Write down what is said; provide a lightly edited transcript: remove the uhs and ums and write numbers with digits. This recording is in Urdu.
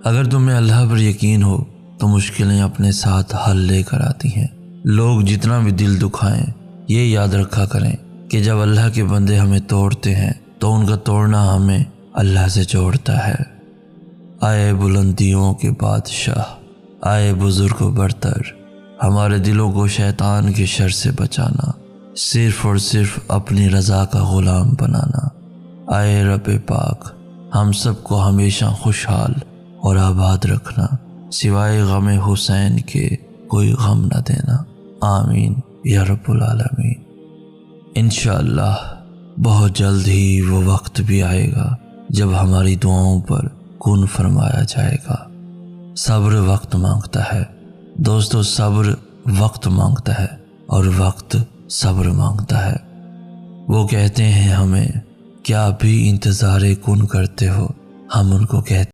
اگر تمہیں اللہ پر یقین ہو تو مشکلیں اپنے ساتھ حل لے کر آتی ہیں۔ لوگ جتنا بھی دل دکھائیں یہ یاد رکھا کریں کہ جب اللہ کے بندے ہمیں توڑتے ہیں تو ان کا توڑنا ہمیں اللہ سے جوڑتا ہے۔ آئے بلندیوں کے بادشاہ، آئے بزرگ و برتر، ہمارے دلوں کو شیطان کے شر سے بچانا، صرف اور صرف اپنی رضا کا غلام بنانا۔ آئے رب پاک، ہم سب کو ہمیشہ خوشحال اور آباد رکھنا، سوائے غم حسین کے کوئی غم نہ دینا۔ آمین یا رب العالمین۔ انشاءاللہ بہت جلد ہی وہ وقت بھی آئے گا جب ہماری دعاؤں پر کن فرمایا جائے گا۔ صبر وقت مانگتا ہے دوستو، صبر وقت مانگتا ہے اور وقت صبر مانگتا ہے۔ وہ کہتے ہیں ہمیں کیا بھی انتظار کن کرتے ہو، ہم ان کو کہتے